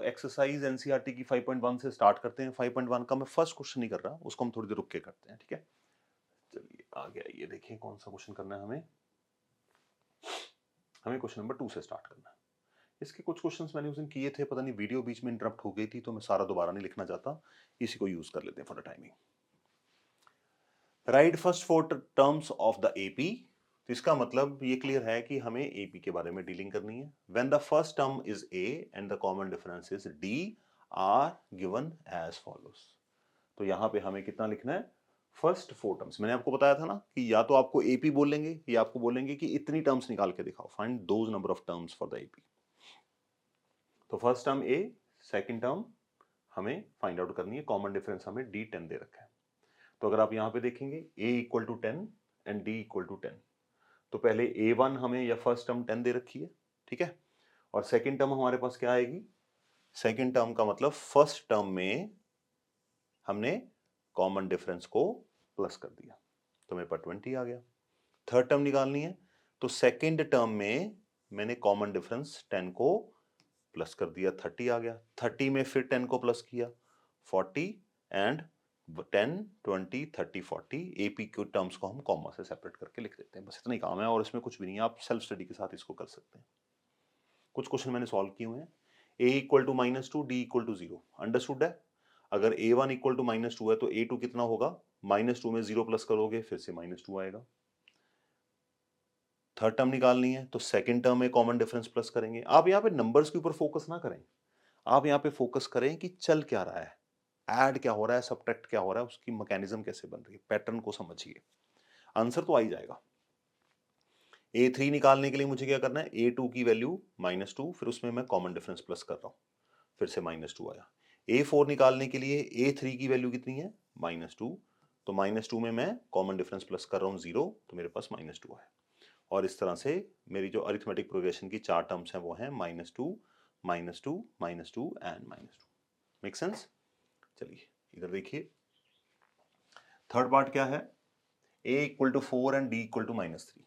Exercise NCERT की 5.1 से start करते हैं। 5.1 का मैं फर्स्ट क्वेश्चन नहीं कर रहा, उसको हम थोड़ी देर रुक के करते हैं, ठीक है। चलिए आगे आइए, देखिए कौन सा क्वेश्चन करना है हमें क्वेश्चन नंबर 2 से स्टार्ट करना है। इसके कुछ क्वेश्चंस मैंने उस दिन किए थे, पता नहीं वीडियो बीच में इंटरप्ट हो गई थी, तो मैं सारा दोबारा नहीं लिखना चाहता, इसी को यूज कर लेते हैं for the timing. Right first 4 terms of the AP. तो इसका मतलब ये क्लियर है कि हमें एपी के बारे में डीलिंग करनी है। When the first term is A and the common difference is D are given as follows. तो यहां पे हमें कितना लिखना है, फर्स्ट 4 टर्म्स। मैंने आपको बताया था ना कि या तो आपको एपी बोलेंगे या आपको बोलेंगे कि इतनी टर्म्स निकाल के दिखाओ, find those number of terms for the AP. तो फर्स्ट टर्म ए, सेकंड टर्म हमें फाइंड आउट करनी है, कॉमन डिफरेंस हमें D10 दे रखा है। तो अगर आप यहां पे देखेंगे a equal to 10 and D equal to 10, तो पहले A1 हमें या फर्स्ट टर्म 10 दे रखी है, ठीक है। और सेकंड टर्म हमारे पास क्या आएगी, सेकंड टर्म का मतलब फर्स्ट टर्म में हमने कॉमन डिफरेंस को प्लस कर दिया, तो मेरे पास 20 आ गया। थर्ड टर्म निकालनी है, तो सेकंड टर्म में मैंने कॉमन डिफरेंस 10 को प्लस कर दिया, 30 आ गया। 30 में फिर 10 को प्लस किया, 40 एंड 10 20 30 40 एपी के टर्म्स को हम कॉमा से सेपरेट करके लिख देते हैं। बस इतना ही काम है और इसमें कुछ भी नहीं है, आप सेल्फ स्टडी के साथ इसको कर सकते हैं। कुछ क्वेश्चन मैंने सॉल्व किए हुए हैं। a equal to -2 d equal to 0 understood है। अगर a1 इक्वल टू -2 है तो a2 कितना होगा, -2 में 0 प्लस करोगे फिर से -2 आएगा। थर्ड टर्म निकालनी है तो सेकंड टर्म में कॉमन डिफरेंस प्लस करेंगे। आप यहाँ पे नंबर्स के ऊपर फोकस ना करें, आप यहाँ पे फोकस करें कि चल क्या रहा है, ऐड क्या हो रहा है, सब्ट्रैक्ट क्या हो रहा है, उसकी मैकेनिज्म कैसे बन रही है, पैटर्न को समझिए, आंसर तो आ ही जाएगा। A3 निकालने के लिए मुझे क्या करना है, A2 की वैल्यू -2, फिर उसमें मैं कॉमन डिफरेंस प्लस कर रहा हूं, फिर से -2 आया। A4 निकालने के लिए A3 की वैल्यू कितनी है, -2, तो -2 में मैं कॉमन डिफरेंस प्लस कर रहा हूं 0, तो मेरे पास -2 आया। और इस तरह से मेरी जो अरिथमेटिक प्रोग्रेशन की 4 टर्म्स हैं वो हैं -2 -2 -2 एंड -2। Make sense. चलिए इधर देखिए, थर्ड पार्ट क्या है, a equal to 4 and d equal to -3।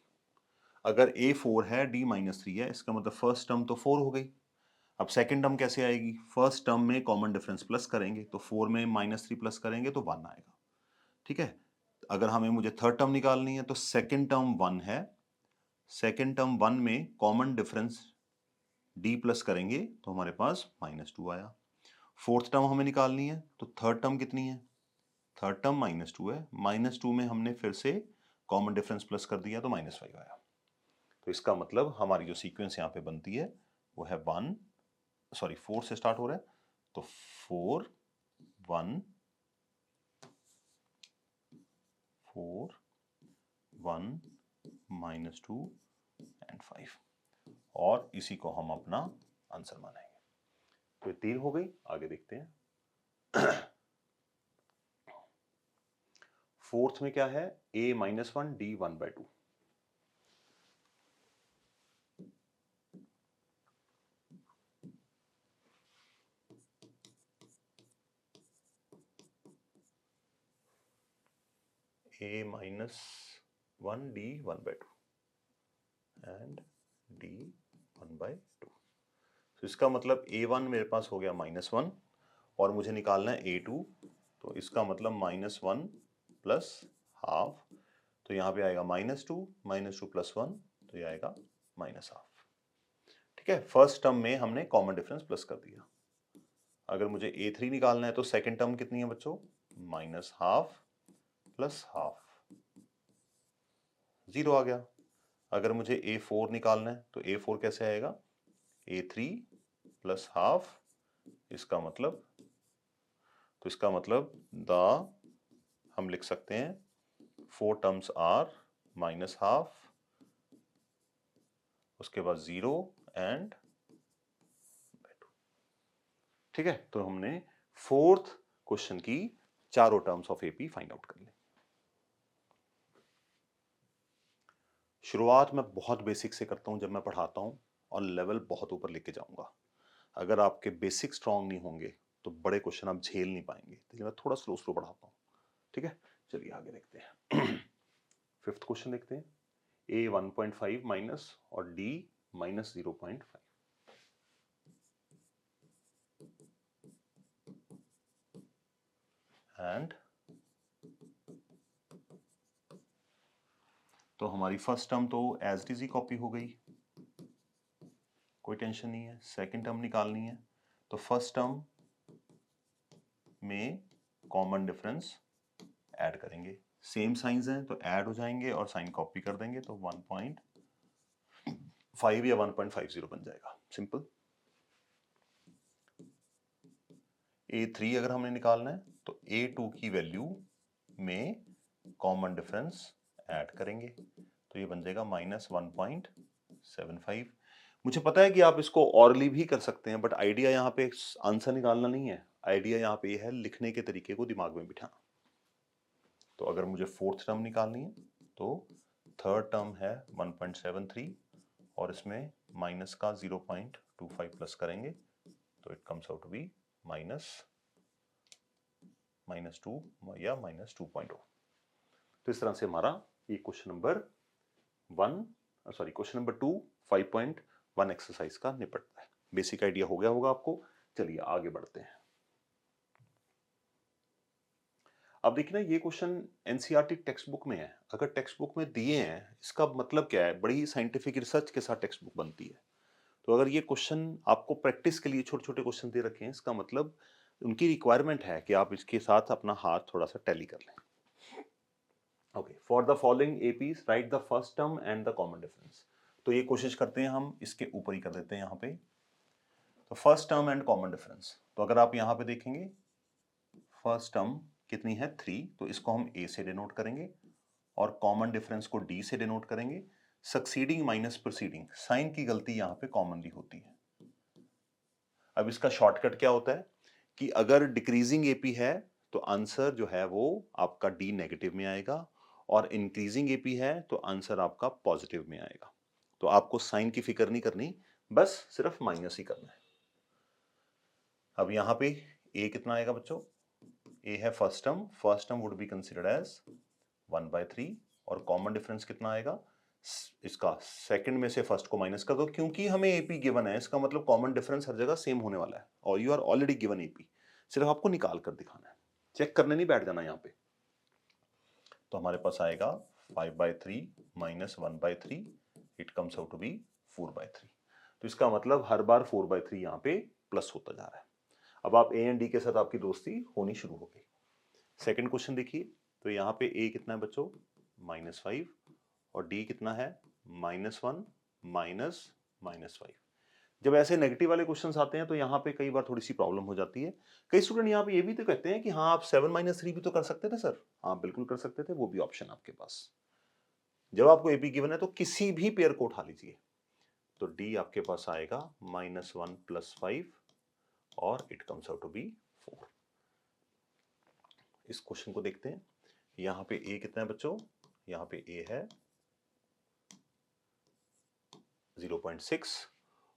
अगर a 4 है d -3 है, इसका मतलब फर्स्ट टर्म तो 4 हो गई। अब सेकंड टर्म कैसे आएगी, फर्स्ट टर्म में कॉमन डिफरेंस प्लस करेंगे तो 4 में -3 प्लस करेंगे तो 1 आएगा, ठीक है। अगर हमें मुझे थर्ड टर्म निकालनी है तो सेकंड टर्म 1 है, सेकंड टर्म 1 में कॉमन डिफरेंस d प्लस करेंगे तो हमारे पास -2 आया। फोर्थ टर्म हमें निकालनी है तो थर्ड टर्म कितनी है, थर्ड टर्म -2 है, -2 में हमने फिर से कॉमन डिफरेंस प्लस कर दिया तो -5 आया। तो इसका मतलब हमारी जो सीक्वेंस यहाँ पे बनती है वो है 4 से स्टार्ट हो रहा है, तो 4 1 4 1 -2 एंड 5, और इसी को हम अपना आंसर मानेंगे। तो 3 हो गई, आगे देखते हैं। फोर्थ में क्या है, a -1 d 1/2। a -1 d 1/2 and d 1/2। तो इसका मतलब a1 मेरे पास हो गया -1 और मुझे निकालना है a2, तो इसका मतलब -1 प्लस हाफ, तो यहाँ पे आएगा -2 प्लस 1, तो ये आएगा -हाफ, ठीक है। फर्स्ट टर्म में हमने कॉमन डिफरेंस प्लस कर दिया। अगर मुझे a3 निकालना है तो सेकंड टर्म कितनी है बच्चों, -हाफ प्लस हाफ, 0 आ गया। अगर मुझे a4 निकालना है तो a4 कैसे आएगा, a3 प्लस हाफ, इसका मतलब, तो इसका मतलब हम लिख सकते हैं 4 टर्म्स आर -हाफ, उसके बाद 0 एंड 2, ठीक है। तो हमने फोर्थ क्वेश्चन की चारों terms of AP find out कर ली। शुरुआत मैं बहुत बेसिक से करता हूं जब मैं पढ़ाता हूं, और लेवल बहुत ऊपर लेके जाऊंगा। अगर आपके बेसिक स्ट्रांग नहीं होंगे तो बड़े क्वेश्चन आप झेल नहीं पाएंगे, इसलिए मैं थोड़ा स्लो स्लो पढ़ाता हूं, ठीक है। चलिए आगे देखते हैं। फिफ्थ क्वेश्चन देखते हैं, a 1.5 माइनस और d -0.5। एंड तो हमारी फर्स्ट टर्म तो एज इट इज ही कॉपी हो गई, कोई टेंशन नहीं है। सेकंड टर्म निकालनी है, तो फर्स्ट टर्म में कॉमन डिफरेंस ऐड करेंगे, सेम साइंस हैं तो ऐड हो जाएंगे और साइन कॉपी कर देंगे, तो 1.5 या 1.50 बन जाएगा, सिंपल। A3 अगर हमने निकालना है तो A2 की वैल्यू में कॉमन डिफरेंस ऐड करेंगे, तो ये बन जाएगा -1.75। मुझे पता है कि आप इसको ऑरली भी कर सकते हैं, बट आइडिया यहाँ पे आंसर निकालना नहीं है, आइडिया यहाँ पे है लिखने के तरीके को दिमाग में बिठाना। तो अगर मुझे फोर्थ टर्म निकालनी है तो थर्ड टर्म है 1.73 और इसमें माइनस का 0.25 प्लस करेंगे, तो it comes out to be -2 या -2.0। तो इस तरह से हमारा ये क्वेश्चन नंबर 2 5.1 एक्सरसाइज का निपटता है। बेसिक आइडिया हो गया होगा आपको। चलिए आगे बढ़ते हैं। अब देखिए ना, ये क्वेश्चन एनसीईआरटी टेक्स्ट बुक में है। अगर टेक्स्ट बुक में दिए हैं, इसका मतलब क्या है, बड़ी साइंटिफिक रिसर्च के साथ टेक्स्ट बुक बनती है। तो अगर ये क्वेश्चन आपको प्रैक्टिस के लिए छोटे छोटे क्वेश्चन दे रखे हैं, इसका मतलब उनकी रिक्वायरमेंट है कि आप इसके साथ अपना हाथ थोड़ा सा टैली कर लें। Okay, for the following APs right the first term and the common difference. तो ये कोशिश करते हैं हम इसके ऊपर ही कर देते हैं यहाँ पे। तो first term and common difference, तो अगर आप यहाँ पे देखेंगे फर्स्ट टर्म कितनी है 3, तो इसको हम ए से डिनोट करेंगे और कॉमन डिफरेंस को डी से डिनोट करेंगे। सक्सीडिंग माइनस प्रोसीडिंग, साइन की गलती यहाँ पे कॉमनली होती है। अब इसका शॉर्टकट क्या होता है कि अगर डिक्रीजिंग एपी है तो आंसर जो है वो आपका डी नेगेटिव में आएगा, और इंक्रीजिंग एपी है तो आंसर आपका पॉजिटिव में आएगा। तो आपको साइन की फिक्र नहीं करनी, बस सिर्फ माइनस ही करना है। अब यहां पे ए कितना आएगा बच्चों, ए है first term would be considered as 1/3, और कॉमन डिफरेंस कितना आएगा, इसका सेकंड में से फर्स्ट को माइनस कर दो, क्योंकि हमें एपी गिवन है, इसका मतलब कॉमन डिफरेंस हर जगह सेम होने वाला है, और you are already given AP, सिर्फ आपको निकाल कर दिखाना है, चेक करने नहीं बैठ जाना यहाँ पे। तो हमारे पास आएगा 5/3 minus 1/3, it comes out to be 4/3। तो इसका मतलब हर बार 4/3 यहाँ पे प्लस होता जा रहा है। अब आप ए एंड डी के साथ आपकी दोस्ती होनी शुरू हो गई। सेकेंड क्वेश्चन देखिए, तो यहाँ पे ए कितना है बच्चों, -5, और डी कितना है, -1 -5। जब ऐसे नेगेटिव वाले क्वेश्चंस आते हैं तो यहाँ पे कई बार थोड़ी सी प्रॉब्लम हो जाती है। कई स्टूडेंट यहाँ पे ये भी तो कहते हैं कि हाँ आप 7 - 3 भी तो कर सकते थे सर। हाँ बिल्कुल कर सकते थे, वो भी ऑप्शन आपके पास। जब आपको एपी गिवन है तो किसी भी पेयर को उठा लीजिए, तो डी आपके पास आएगा -1 + 5, और it comes out to be 4। इस क्वेश्चन को देखते हैं। यहाँ पे ए कितना है बच्चों, यहाँ पे ए है 0.6,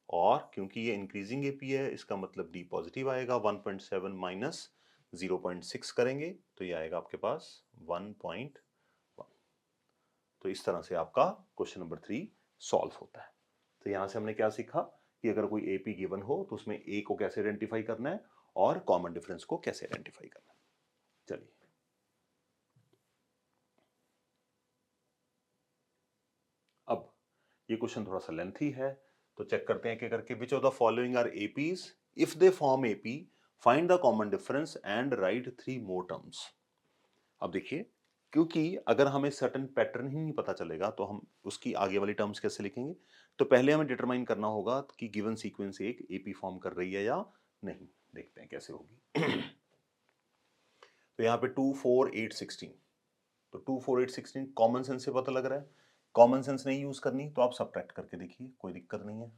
और क्योंकि ये इंक्रीजिंग एपी है इसका मतलब डी पॉजिटिव आएगा। 1.7 माइनस 0.6 करेंगे तो ये आएगा आपके पास 1.1। तो इस तरह से आपका क्वेश्चन नंबर 3 सॉल्व होता है। तो यहां से हमने क्या सीखा कि अगर कोई एपी गिवन हो तो उसमें ए को कैसे आइडेंटिफाई करना है और कॉमन डिफरेंस को कैसे आइडेंटिफाई करना है। चलिए अब ये क्वेश्चन थोड़ा सा लेंथी है, तो चेक करते हैं क्या करके। Which of the following are APs, if they form AP find the common difference and write 3 more terms. अब देखिए, क्योंकि अगर हमें सर्टेन पैटर्न ही नहीं पता चलेगा तो हम उसकी आगे वाली टर्म्स कैसे लिखेंगे। तो पहले हमें डिटरमाइन करना होगा कि गिवन सीक्वेंस एक एपी फॉर्म कर रही है या नहीं। देखते हैं कैसे होगी। तो यहाँ पे 2 4 8 16, तो 2 4 8 16 कॉमन सेंस से पता लग रहा है। कॉमन सेंस नहीं यूज करनी तो आप सब्ट्रैक्ट करके देखिए, कोई दिक्कत नहीं है।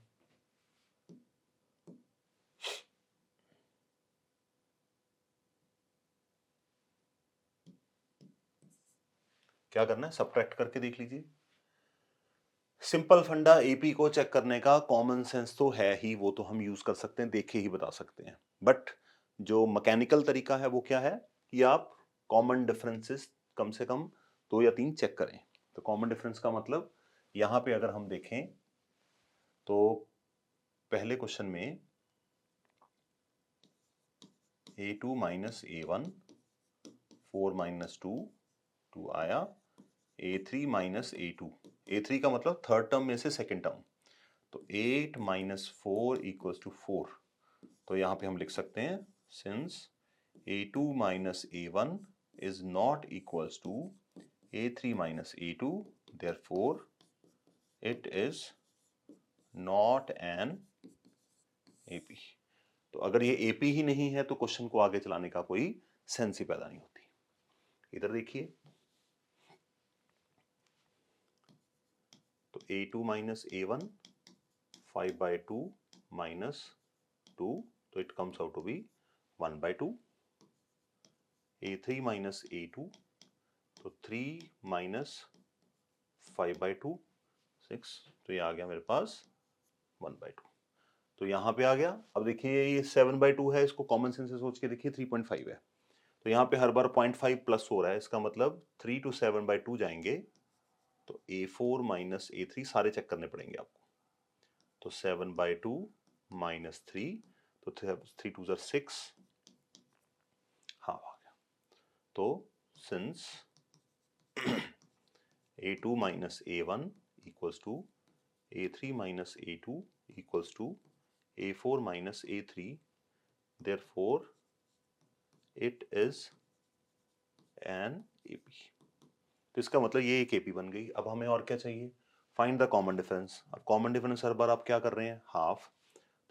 क्या करना है, सब्ट्रैक्ट करके देख लीजिए। सिंपल फंडा एपी को चेक करने का, कॉमन सेंस तो है ही, वो तो हम यूज कर सकते हैं, देख के ही बता सकते हैं। बट जो मैकेनिकल तरीका है वो क्या है कि आप कॉमन डिफरेंसेस कम से कम 2 या 3 चेक करें। तो कॉमन डिफरेंस का मतलब यहां पे अगर हम देखें तो पहले क्वेश्चन में A2 - A1 4 माइनस 2, 2 आया, A3 माइनस A2, A3 का मतलब थर्ड टर्म में से सेकेंड टर्म, तो 8 माइनस 4 इक्वल्स टू 4। तो यहाँ पे हम लिख सकते हैं since A2 minus A1 is not equals to A3 minus A2, therefore it is not an AP। तो अगर ये AP ही नहीं है तो क्वेश्चन को आगे चलाने का कोई सेंस ही पैदा नहीं होती। इधर देखिए, तो A2 माइनस A1 5/2 माइनस 2, तो it comes out to be 1/2। A3 minus A2, तो 3 माइनस 5/2 6, तो ये आ गया मेरे पास 1/2। तो यहाँ पे आ गया। अब देखिए ये 7/2 है, इसको कॉमन सेंस से सोच के देखिए 3.5 है, तो यहाँ पे हर बार 0.5 प्लस हो रहा है, इसका मतलब 3 to 7/2 जाएंगे, तो A4 माइनस A3 सारे चेक करने पड़ेंगे आपको। तो 7/2 माइनस 3, तो 3 2 ज़र 6, हाँ आ गया। तो since A2 minus A1 equals to A3 minus A2 equals to A4 minus A3, therefore it is an AP। तो इसका मतलब ये एक AP बन गई। अब हमें और क्या चाहिए, फाइंड द कॉमन डिफरेंस। अब कॉमन डिफरेंस हर बार आप क्या कर रहे हैं, हाफ,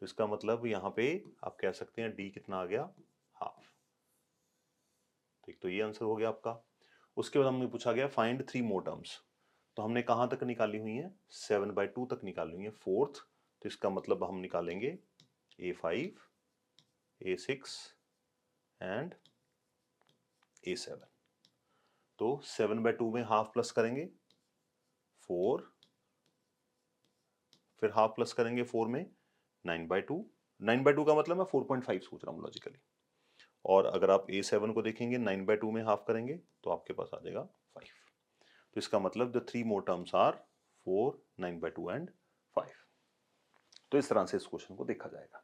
तो इसका मतलब यहाँ पे आप कह सकते हैं D कितना आ गया, हाफ। ठीक, तो ये आंसर हो गया आपका। उसके बाद हमने पूछा गया फाइंड 3 मोर टर्म्स, तो हमने कहाँ तक निकाली हुई है, 7/2 तक निकाली हुई है, फोर्थ, तो इसका मतलब हम निकालेंगे A5, A6 एंड A7। तो 7/2 में हाफ प्लस करेंगे 4, फिर हाफ प्लस करेंगे 4 में 9/2, 9/2 का मतलब मैं 4.5 सोच रहा हूँ लॉजिकली। और अगर आप A7 को देखेंगे 9/2 में हाफ करेंगे तो आपके पास आ जाएगा 5। तो इसका मतलब the 3 more terms are 4, 9/2 and 5। तो इस तरह से इस क्वेश्चन को देखा जाएगा।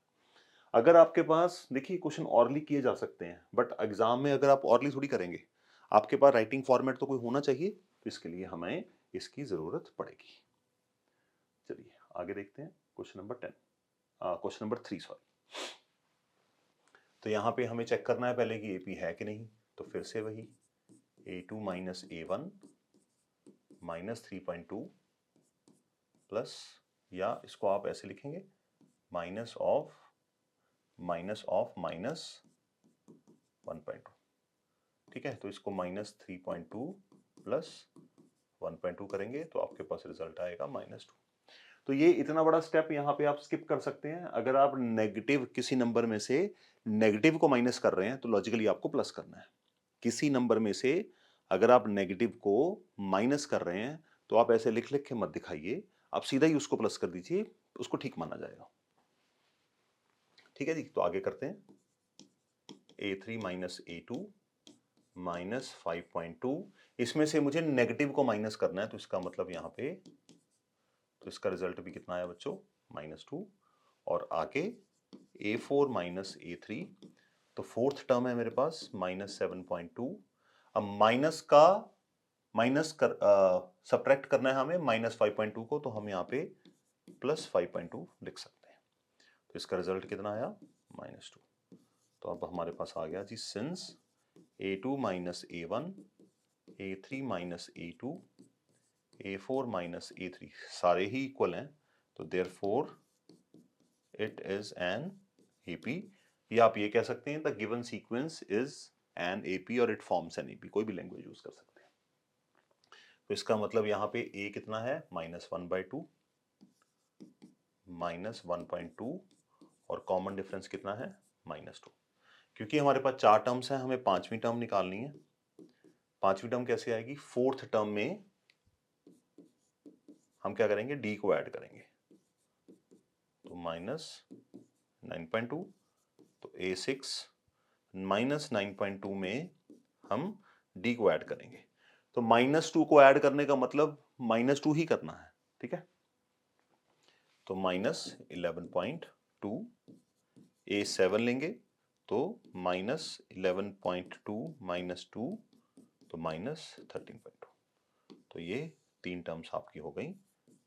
अगर आपके पास, देखिए क्वेश्चन ऑरली किए जा सकते हैं, बट एग्जाम में अगर आप ऑरली थोड़ी करेंगे, आपके पास राइटिंग फॉर्मेट तो कोई होना चाहिए, तो इसके लिए हमें इसकी जरूरत पड़ेगी। चलिए आगे देखते हैं question number 10, question number 3 sorry. तो यहाँ पे हमें चेक करना है पहले कि AP है कि नहीं, तो फिर से वही A2 minus A1 minus 3.2 plus, या इसको आप ऐसे लिखेंगे माइनस ऑफ माइनस 1.2। ठीक है, तो इसको माइनस 3.2 प्लस 1.2 करेंगे तो आपके पास रिजल्ट आएगा -2। तो ये इतना बड़ा स्टेप यहाँ पे आप स्किप कर सकते हैं। अगर आप नेगेटिव किसी नंबर में से नेगेटिव को माइनस कर रहे हैं तो लॉजिकली आपको प्लस करना है। किसी नंबर में से अगर आप नेगेटिव को माइनस कर रहे हैं तो आप ऐसे लिख लिख के मत दिखाइए, आप सीधा ही उसको प्लस कर दीजिए, उसको ठीक माना जाएगा। ठीक है जी, तो आगे करते हैं। A3 माइनस A2 माइनस 5.2, इसमें से मुझे नेगेटिव को माइनस करना है, तो इसका मतलब यहाँ पे, तो इसका रिजल्ट भी कितना आया बच्चों, -2। और आगे A4 माइनस A3, तो फोर्थ टर्म है मेरे पास -7.2। अब माइनस का माइनस कर सब्ट्रैक्ट करना है हमें -5.2 को, तो हम यहाँ पे +5.2 लिख सकते हैं। तो इसका रिजल्ट कितना आया, -2। तो अब हमारे पास आ गया जी, since A2 minus A1, A3 minus A2, A4 minus A3 सारे ही इक्वल हैं, तो therefore it is an AP। या आप ये कह सकते हैं the given sequence is an AP और इट फॉर्म्स एन AP, कोई भी लैंग्वेज यूज कर सकते हैं। तो इसका मतलब यहाँ पे A कितना है, -1/2 -1.2, और कॉमन डिफरेंस कितना है, -2। क्योंकि हमारे पास 4 टर्म्स हैं, हमें 5वीं टर्म निकालनी है। 5वीं टर्म कैसे आएगी, फोर्थ टर्म में हम क्या करेंगे, D को ऐड करेंगे, तो -9.2, तो A6 -9.2 में हम D को ऐड करेंगे, तो -2 को ऐड करने का मतलब -2 ही करना है। ठीक है, तो -11.2, A7 लेंगे तो -11.2 -2 तो -13.2। तो ये 3 टर्म्स आपकी हो गई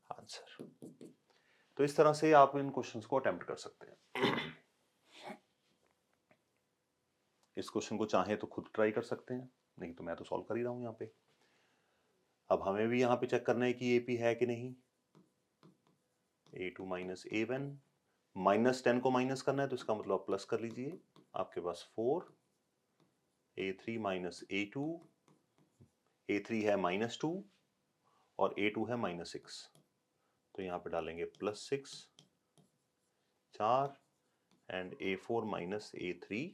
आंसर। तो इस तरह से आप इन क्वेश्चंस को अटेम्प्ट कर सकते हैं। इस क्वेश्चन को चाहे तो खुद ट्राई कर सकते हैं, नहीं तो मैं तो सॉल्व कर ही रहा हूं यहाँ पे। अब हमें भी यहाँ पे चेक करना है कि AP है कि नहीं। A2 माइनस A1, -10 को माइनस करना है तो इसका मतलब आप प्लस कर लीजिए। आपके पास 4, A3 माइनस A2, A3 है -2 और A2 है -6, तो यहाँ पे डालेंगे +6, 4 एंड A4 माइनस A3,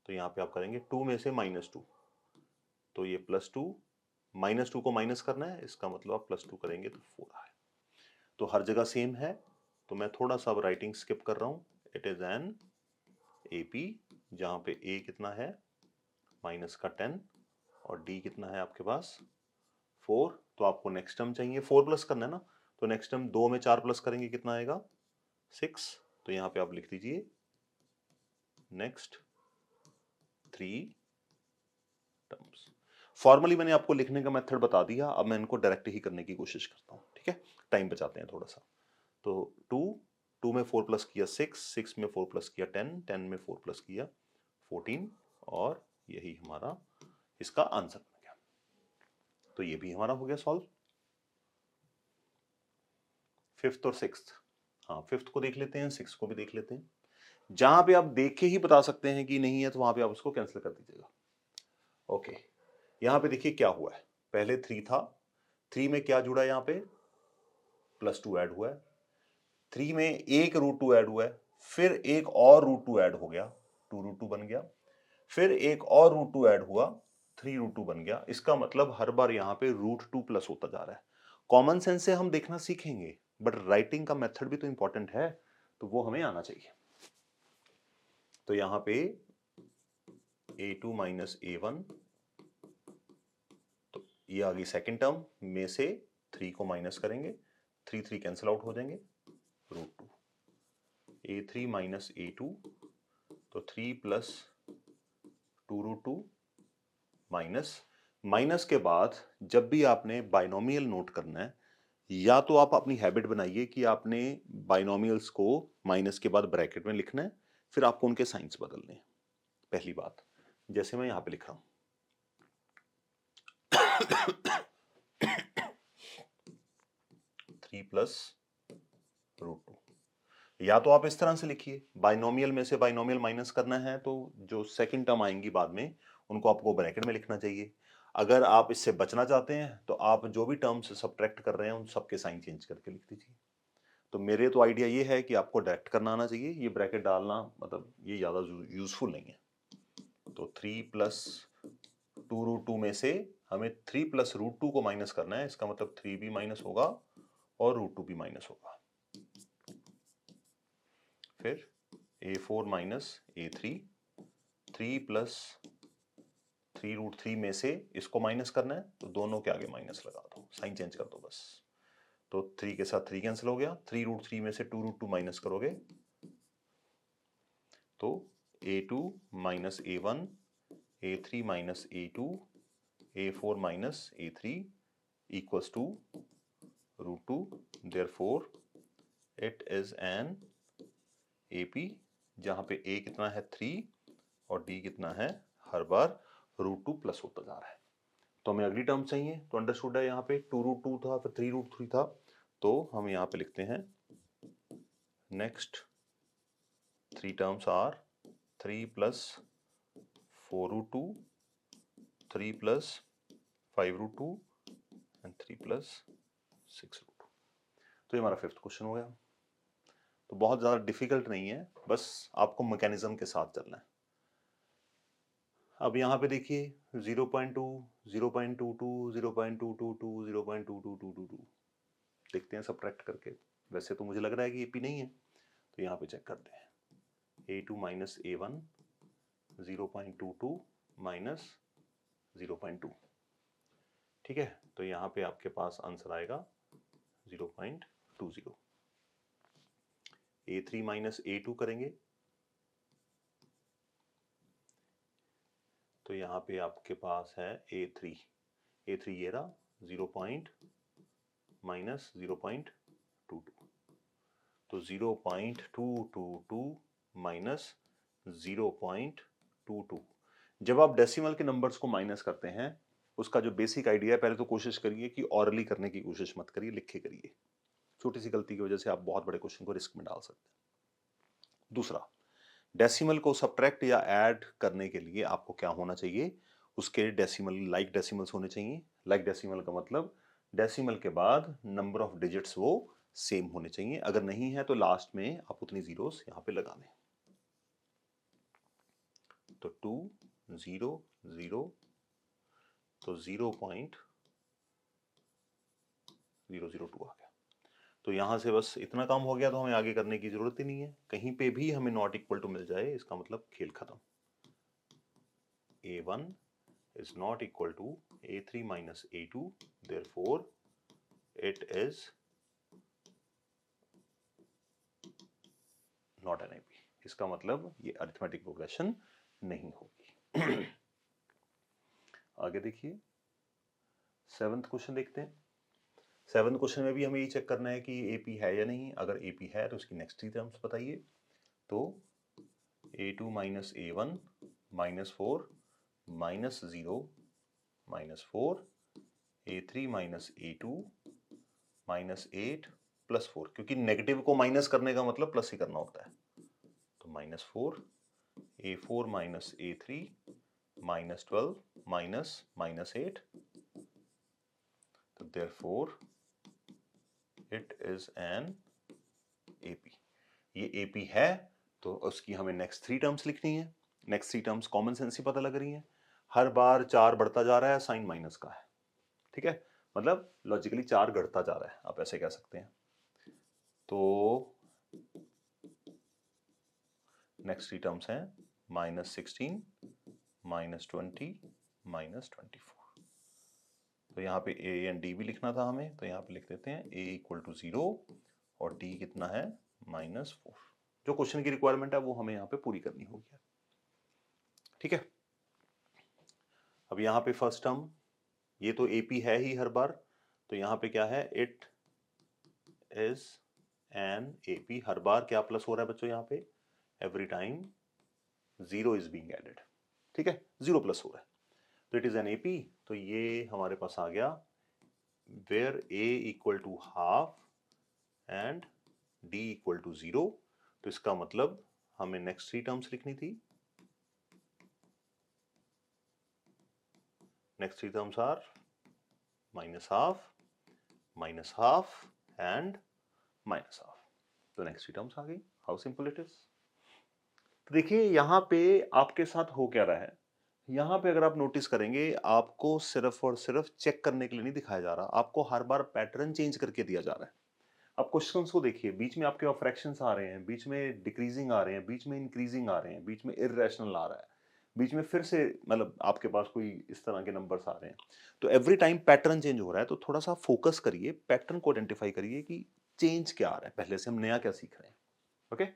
तो यहाँ पे आप करेंगे 2 में से -2, तो ये +2, -2 को माइनस करना है, इसका मतलब आप +2 करेंगे तो 4 आए। तो हर जगह सेम है, तो मैं थोड़ा सा अब राइटिंग स्किप कर रहा हूँ। इट इज एन AP, जहाँ पे A कितना है माइनस का 10 और D कितना है आपके पास 4, तो आपको नेक्स्ट टर्म चाहिए 4 प्लस करना है ना, तो नेक्स्ट टर्म 2 में 4 प्लस करेंगे कितना आएगा 6, तो यहाँ पे आप लिख दीजिए नेक्स्ट 3 टर्म्स। फॉर्मली मैंने आपको लिखने का मेथड बता दिया, अब मैं इनको डायरेक्ट ही करने की कोशिश करता हूँ, ठीक है, टाइम बचाते हैं थोड़ा सा। तो 2 में 4 प्लस किया 6 में 4 प्लस किया 10 में 4 प्लस किया 14, और यही हमारा इसका आंसर बन गया। तो ये भी हमारा हो गया सॉल्व। 5th और 6th, हाँ 5th को देख लेते हैं, 6th को भी देख लेते हैं। जहां पे आप देख के ही बता सकते हैं कि नहीं है तो वहां पे आप उसको कैंसिल कर दीजिएगा। ओके, यहां पे देखिए क्या हुआ है, पहले 3 था, 3 में क्या जुड़ा है, यहाँ पे +2 ऐड हुआ है, 3 में एक √2 ऐड हुआ है, फिर एक और √2 ऐड हो गया, 2√2 बन गया, फिर एक और √2 ऐड हुआ, 3√2 बन गया। इसका मतलब हर बार यहाँ पे √2 प्लस होता जा रहा है। कॉमन सेंस से हम देखना सीखेंगे, बट राइटिंग का मेथड भी तो इंपॉर्टेंट है, तो वो हमें आना चाहिए। तो यहाँ पे A2 माइनस A1, तो ये आ गई सेकेंड टर्म में से 3 को माइनस करेंगे, 3 कैंसिल आउट हो जाएंगे, √2, A3 माइनस A2, तो 3 प्लस 2√2 माइनस के बाद जब भी आपने बाइनोमियल नोट करना है, या तो आप अपनी हैबिट बनाइए कि आपने बाइनोमियल्स को माइनस के बाद ब्रैकेट में लिखना है, फिर आपको उनके साइंस बदलने हैं। पहली बात, जैसे मैं यहां पे लिख रहा हूं 3 प्लस √2, या तो आप इस तरह से लिखिए, बाइनोमियल में से बाइनोमियल माइनस करना है तो जो सेकंड टर्म आएंगी बाद में उनको आपको ब्रैकेट में लिखना चाहिए। अगर आप इससे बचना चाहते हैं तो आप जो भी टर्म्स सब्ट्रैक्ट कर रहे हैं उन सबके साइन चेंज करके लिख दीजिए। तो मेरे तो आइडिया ये है कि आपको डायरेक्ट करना आना चाहिए, ये ब्रैकेट डालना मतलब ये ज़्यादा यूजफुल नहीं है। तो 3 प्लस 2√2 में से हमें 3 प्लस √2 को माइनस करना है, इसका मतलब 3 भी माइनस होगा और √2 भी माइनस होगा। फिर A4 माइनस A3, 3 प्लस 3√3 में से इसको माइनस करना है, तो दोनों के आगे माइनस लगा दो, साइन चेंज कर दो बस। तो 3 के साथ 3 कैंसिल हो गया, 3√3 में से 2√2 माइनस करोगे तो A2 minus A1, A3 minus A2, A4 minus A3 equals to √2, therefore it is an AP, जहां पे A कितना है 3 और D कितना है, हर बार √2 प्लस होता जा रहा है। तो हमें अगली टर्म चाहिए, तो अंडरस्टूड है, यहाँ पे 2√2 था, फिर 3√3 था, तो हम यहाँ पे लिखते हैं next 3 terms are 3 plus 4√2, 3 plus 5√2 and 3 plus 6√2। तो ये हमारा 5th क्वेश्चन हो गया। तो बहुत ज़्यादा डिफिकल्ट नहीं है, बस आपको मैकेनिज्म के साथ चलना है। अब यहाँ पे देखिए 0.2, 0.22, 0.222, 0.22222, देखते हैं सब्ट्रैक्ट करके। वैसे तो मुझे लग रहा है कि AP नहीं है, तो यहाँ पे चेक करते हैं। A2 माइनस A1 0.22 माइनस 0.2, ठीक है, तो यहाँ पे आपके पास आंसर आएगा 0.20। A3 माइनस A2 करेंगे तो यहाँ पे आपके पास है A3 ये रहा 0 माइनस 0.22 तो 0.222 माइनस 0.22 जब आप डेसिमल के नंबर्स को माइनस करते हैं उसका जो बेसिक आइडिया है पहले तो कोशिश करिए कि ऑरली करने की कोशिश मत करिए, लिख के करिए। छोटी सी गलती की वजह से आप बहुत बड़े क्वेश्चन को रिस्क में डाल सकते हैं। दूसरा, डेसिमल को सब्ट्रैक्ट या ऐड करने के लिए आपको क्या होना चाहिए, उसके डेसिमल लाइक डेसिमल्स होने चाहिए। लाइक डेसिमल का मतलब डेसिमल के बाद नंबर ऑफ डिजिट्स वो सेम होने चाहिए, अगर नहीं है तो लास्ट में आप उतनी जीरोस यहां पे लगा दें। तो 2 0 0 तो 0.002 आ गया। तो यहां से बस इतना काम हो गया, तो हमें आगे करने की जरूरत ही नहीं है। कहीं पे भी हमें नॉट इक्वल टू मिल जाए इसका मतलब खेल खत्म। A1 is not equal to A3 minus A2, therefore it is not an AP। इसका मतलब ये अरिथमेटिक प्रोग्रेशन नहीं होगी। आगे देखिए 7th क्वेश्चन देखते हैं। 7th क्वेश्चन में भी हमें ये चेक करना है कि AP है या नहीं। अगर AP है तो उसकी नेक्स्ट 3 टर्म्स बताइए। तो A2 minus A1 minus 4 minus 0 minus 4 A3 minus A2 minus 8 plus 4, क्योंकि नेगेटिव को माइनस करने का मतलब प्लस ही करना होता है। तो minus 4 A4 minus A3 minus 12 minus minus 8, तो therefore it is an AP। ये AP है तो उसकी हमें नेक्स्ट 3 टर्म्स लिखनी है। नेक्स्ट 3 टर्म्स कॉमन सेंस से पता लग रही है। हर बार 4 बढ़ता जा रहा है, साइन माइनस का है, ठीक है, मतलब लॉजिकली 4 घटता जा रहा है, आप ऐसे कह सकते हैं। तो नेक्स्ट 3 टर्म्स हैं माइनस 16 माइनस 20 माइनस 24। तो यहाँ पे A एंड D भी लिखना था हमें, तो यहाँ पे लिख देते हैं A इक्वल टू 0 और D कितना है माइनस 4। जो क्वेश्चन की रिक्वायरमेंट है वो हमें यहाँ पे पूरी करनी होगी, ठीक है। अब यहाँ पे फर्स्ट टर्म, ये तो AP है ही हर बार, तो यहाँ पे क्या है, इट इज एन AP। हर बार क्या प्लस हो रहा है बच्चों यहाँ पे, every time 0 is being added, ठीक है, 0 प्लस हो रहा है, तो इट इज एन AP। तो ये हमारे पास आ गया where A equal to half and D equal to 0। तो इसका मतलब हमें नेक्स्ट 3 टर्म्स लिखनी थी। Next 3 terms are minus half and minus half. तो नेक्स्ट 3 टर्म्स आ गई। How simple it is. तो देखिए यहाँ पे आपके साथ हो क्या रहा है, यहाँ पे अगर आप नोटिस करेंगे आपको सिर्फ और सिर्फ चेक करने के लिए नहीं दिखाया जा रहा, आपको हर बार पैटर्न चेंज करके दिया जा रहा है। आप क्वेश्चंस को देखिए, बीच में आपके फ्रैक्शंस आ रहे हैं, बीच में डिक्रीजिंग आ रहे हैं, बीच में इंक्रीजिंग आ रहे हैं, बीच में इररेशनल आ रहा है, बीच में फिर से मतलब आपके पास कोई इस तरह के नंबर्स आ रहे हैं। तो एवरी टाइम पैटर्न चेंज हो रहा है, तो थोड़ा सा फोकस करिए, पैटर्न को आइडेंटिफाई करिए कि चेंज क्या आ रहा है, पहले से हम नया क्या सीख रहे हैं। ओके,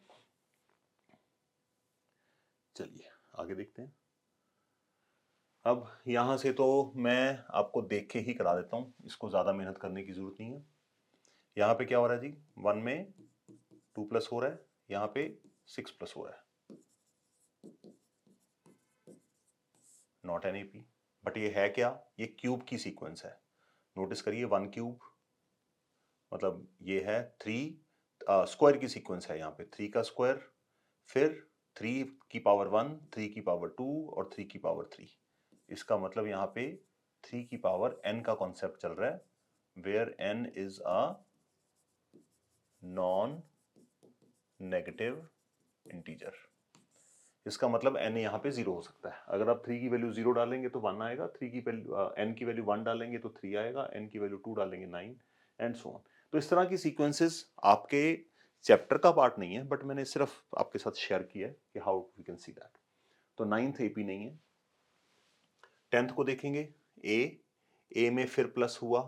चलिए आगे देखते हैं। अब यहां से तो मैं आपको देख के ही करा देता हूं, इसको ज्यादा मेहनत करने की जरूरत नहीं है। यहाँ पे क्या हो रहा है जी, 1 में 2 प्लस हो रहा है, यहाँ पे 6 प्लस हो रहा है, नॉट एन AP। बट ये है क्या, ये क्यूब की सीक्वेंस है। नोटिस करिए 1 क्यूब मतलब ये है 3, स्क्वायर की सीक्वेंस है, यहाँ पे 3 का स्क्वायर, फिर 3 की पावर 1, 3 की पावर 2 और 3 की पावर 3। इसका मतलब यहाँ पे 3 की पावर n का कॉन्सेप्ट चल रहा है, where n is a non negative integer. इसका मतलब n यहाँ पे 0 हो सकता है। अगर आप 3 की वैल्यू 0 डालेंगे तो 1 आएगा, 3 की वैल्यू n की वैल्यू 1 डालेंगे तो 3 आएगा, n की वैल्यू 2 डालेंगे 9 एंड सो ऑन। तो इस तरह की सीक्वेंसेस आपके चैप्टर का पार्ट नहीं है, बट मैंने सिर्फ आपके साथ शेयर किया है कि how we can see that. तो 9th AP नहीं है। 10th को देखेंगे, A में फिर प्लस हुआ,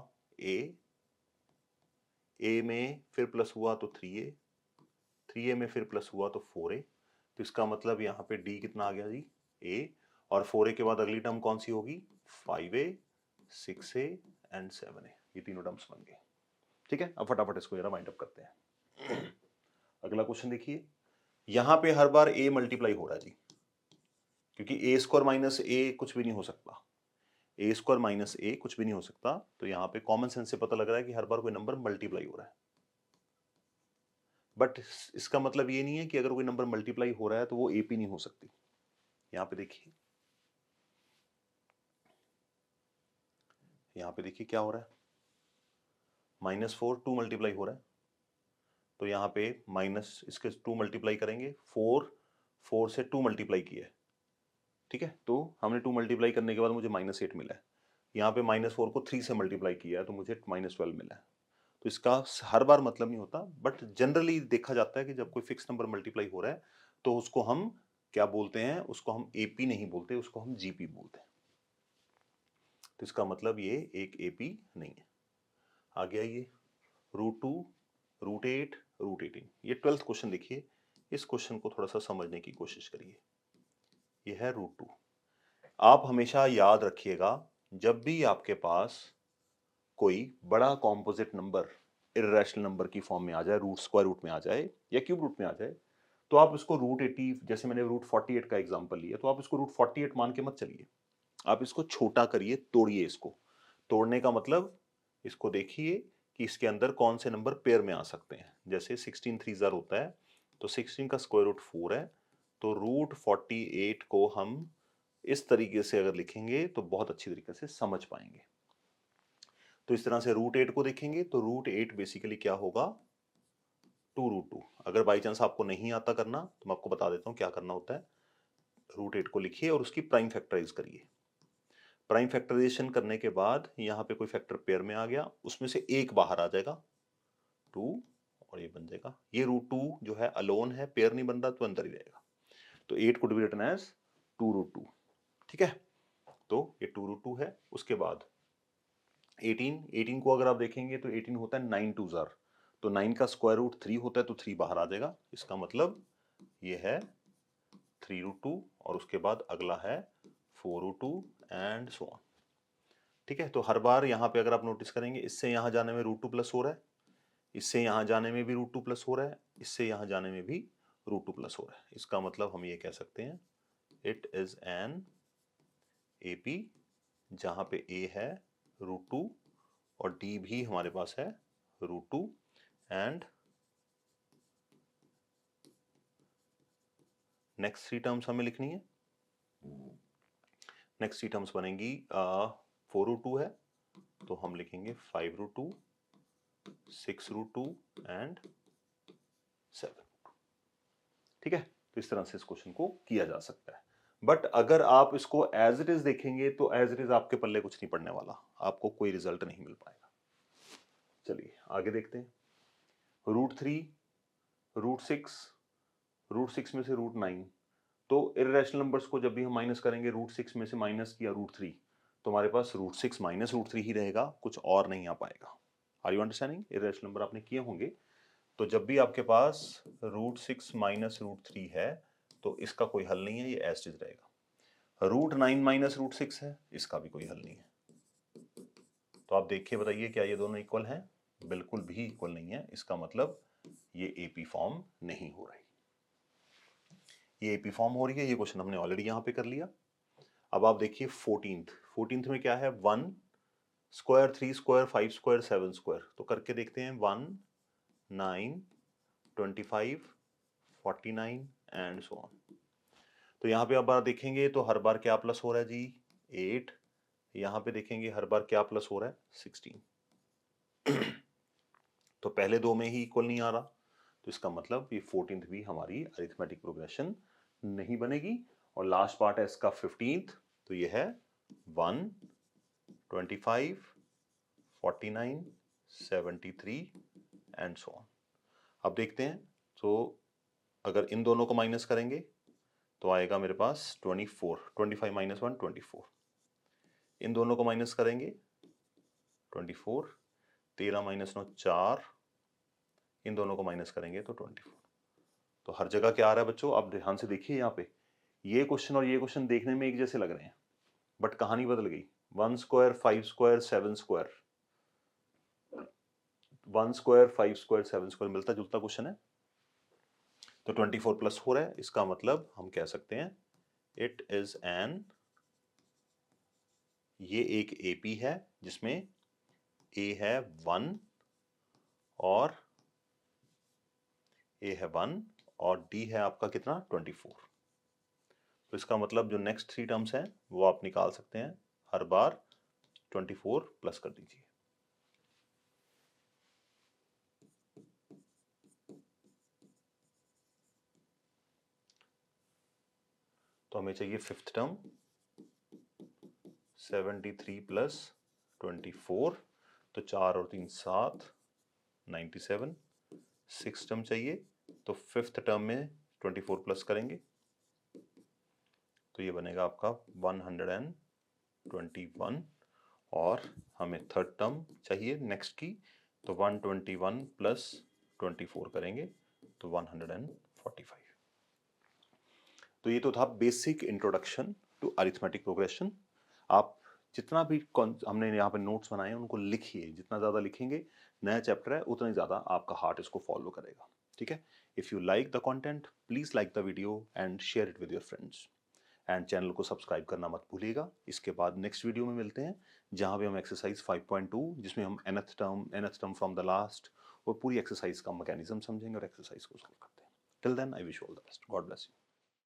A में फिर प्लस हुआ तो 3A, 3A में फिर प्लस हुआ तो 4A। तो इसका मतलब यहाँ पे D कितना आ गया जी, A, और 4a के बाद अगली टर्म कौन सी होगी? 5a, 6a एंड 7a, ये तीनों टर्म्स बन गए। ठीक है, अब फटाफट इसको जरा वाइंड अप करते हैं। अगला क्वेश्चन देखिए, यहां पे हर बार a मल्टीप्लाई हो रहा है जी, क्योंकि a स्क्वायर माइनस a कुछ भी नहीं हो सकता, a स्क्वायर माइनस a कुछ भी नहीं हो सकता, तो यहाँ पे कॉमन सेंस से पता लग रहा है कि हर बार कोई नंबर मल्टीप्लाई हो रहा है। बट इसका मतलब ये नहीं है कि अगर कोई नंबर मल्टीप्लाई हो रहा है तो वो AP नहीं हो सकती। यहाँ पे देखिए, यहाँ पे देखिए क्या हो रहा है, -4 2 मल्टीप्लाई हो रहा है, तो यहाँ पे माइनस इसके 2 मल्टीप्लाई करेंगे, 4 से 2 मल्टीप्लाई किया है। ठीक है, तो हमने 2 मल्टीप्लाई करने के बाद मुझे -8 मिला है। यहाँ पे -4 को 3 से मल्टीप्लाई किया है तो मुझे -12 मिला है। तो इसका हर बार मतलब नहीं होता, बट जनरली देखा जाता है कि जब कोई फिक्स नंबर मल्टीप्लाई हो रहा है तो उसको हम क्या बोलते हैं, उसको हम AP नहीं बोलते, उसको हम GP बोलते हैं। तो इसका मतलब ये एक AP नहीं है। आगे आइए, √2, √8, √18, ये 12th क्वेश्चन देखिए। इस क्वेश्चन को थोड़ा सा समझने की कोशिश करिए। ये है √2। आप हमेशा याद रखिएगा, जब भी आपके पास कोई बड़ा कॉम्पोजिट नंबर इर्रेशनल नंबर की फॉर्म में आ जाए, रूट स्क्वायर रूट में आ जाए या क्यूब रूट में आ जाए, तो आप इसको √80, जैसे मैंने √48 का एग्जांपल लिया, तो आप इसको √48 मान के मत चलिए, आप इसको छोटा करिए, तोड़िए इसको। तोड़ने का मतलब, इसको देखिए कि इसके अंदर कौन से नंबर पेयर में आ सकते हैं। जैसे 16 3 ज़र होता है, तो 16 का स्क्वायर रूट 4 है, तो √48 को हम इस तरीके से अगर लिखेंगे तो बहुत अच्छी तरीके से समझ पाएंगे। तो इस तरह से √8 को देखेंगे तो √8 बेसिकली क्या होगा, 2√2। अगर बाई चांस आपको नहीं आता करना तो मैं आपको बता देता हूँ क्या करना होता है। √8 को लिखिए और उसकी प्राइम फैक्टराइज करिए। प्राइम फैक्टराइजेशन करने के बाद यहाँ पे कोई फैक्टर पेयर में आ गया, उसमें से एक बाहर आ जाएगा 2, और ये बन जाएगा, ये √2 जो है अलोन है, पेयर नहीं बन रहा तो अंदर ही रहेगा। तो 8 कुड बी रिटन एज 2√2। ठीक है, तो ये 2√2 है। उसके बाद 18 को अगर आप देखेंगे तो 18 होता है 9 2 ज़र, तो 9 का स्क्वायर रूट 3 होता है, तो 3 बाहर आ जाएगा। इसका मतलब ये है 3√2, और उसके बाद अगला है 4√2 एंड सो ऑन। ठीक है, तो हर बार यहाँ पे अगर आप नोटिस करेंगे, इससे यहाँ जाने में √2 प्लस हो रहा है, इससे यहाँ जाने में भी √2 प्लस हो रहा है, इससे यहाँ जाने में भी √2 प्लस हो रहा है। इसका मतलब हम ये कह सकते हैं इट इज एन AP, जहाँ पे A है √2 और D भी हमारे पास है √2, एंड नेक्स्ट 3 टर्म्स हमें लिखनी है। नेक्स्ट 3 टर्म्स बनेंगी 4√2 है तो हम लिखेंगे 5√2, 6√2 एंड 7। ठीक है, तो इस तरह से इस क्वेश्चन को किया जा सकता है। बट अगर आप इसको एज इट इज देखेंगे तो एज इट इज आपके पल्ले कुछ नहीं पड़ने वाला, आपको कोई रिजल्ट नहीं मिल पाएगा। चलिए आगे देखते हैं। √3, √6, √6 में से √9, तो इर्रेशनल नंबर्स को जब भी हम माइनस करेंगे, √6 में से माइनस किया √3, तो हमारे पास √6 माइनस √3 ही रहेगा, कुछ और नहीं आ पाएगा। Are you understanding? Irrational number आपने किए होंगे, तो जब भी आपके पास √6 माइनस √3 है तो इसका कोई हल नहीं है, ये एज इट इज रहेगा। √9 माइनस √6 है, इसका भी कोई हल नहीं है। तो आप देखिए, बताइए क्या ये दोनों इक्वल हैं? बिल्कुल भी इक्वल नहीं है। इसका मतलब ये AP फॉर्म नहीं हो रही। ये AP फॉर्म हो रही है, ये क्वेश्चन हमने ऑलरेडी यहाँ पे कर लिया। अब आप देखिए 14th में क्या है, 1 स्क्वायर, 3 स्क्वायर, 5 स्क्वायर, 7 स्क्वायर, तो करके देखते हैं। 1 9 25 49 एंड सो ऑन। तो यहाँ पे अब बार देखेंगे तो हर बार क्या प्लस हो रहा है जी, 8। यहाँ पे देखेंगे हर बार क्या प्लस हो रहा है, 16। तो पहले दो में ही इक्वल नहीं आ रहा, तो इसका मतलब ये 14th भी हमारी अरिथमेटिक प्रोग्रेशन नहीं बनेगी। और लास्ट पार्ट है इसका 15th, तो ये है 1 25 49 73 एंड सो ऑन। अब देखते हैं, तो अगर इन दोनों को माइनस करेंगे तो आएगा मेरे पास 24, 25 माइनस 1 24। इन दोनों को माइनस करेंगे 24, 13 माइनस 9 4, इन दोनों को माइनस करेंगे तो 24। तो हर जगह क्या आ रहा है बच्चों, आप ध्यान से देखिए, यहाँ पे ये क्वेश्चन और ये क्वेश्चन देखने में एक जैसे लग रहे हैं, बट कहानी बदल गई। 1 square 5 square 7 square, 1 square 5 square 7 square मिलता जुलता क्वेश्चन है। तो 24 प्लस 4 है, इसका मतलब हम कह सकते हैं इट इज एन, ये एक एपी है जिसमें ए है 1 और ए है 1 और डी है आपका कितना 24। तो इसका मतलब जो नेक्स्ट 3 टर्म्स हैं वो आप निकाल सकते हैं, हर बार 24 प्लस कर दीजिए। तो हमें चाहिए फिफ्थ टर्म 73 प्लस 24, तो 4 और 3 7, 97। सिक्स टर्म चाहिए, तो फिफ्थ टर्म में 24 प्लस करेंगे तो ये बनेगा आपका 121। और हमें थर्ड टर्म चाहिए नेक्स्ट की, तो 121 प्लस 24 करेंगे तो 145। तो ये तो था basic introduction to arithmetic progression. आप जितना भी हमने यहाँ पे नोट्स बनाए हैं उनको लिखिए, जितना ज़्यादा लिखेंगे, नया चैप्टर है उतना ही ज़्यादा आपका हार्ट इसको फॉलो करेगा। ठीक है, if you like the content please like the video and share it with your friends, and channel को सब्सक्राइब करना मत भूलिएगा। इसके बाद नेक्स्ट वीडियो में मिलते हैं जहाँ पे हम एक्सरसाइज 5.2 जिसमें हम nth term from the last और पूरी एक्सरसाइज का मैकेनिज्म समझेंगे और एक्सरसाइज को सॉल्व करते हैं। Till then I wish all the best, god bless you.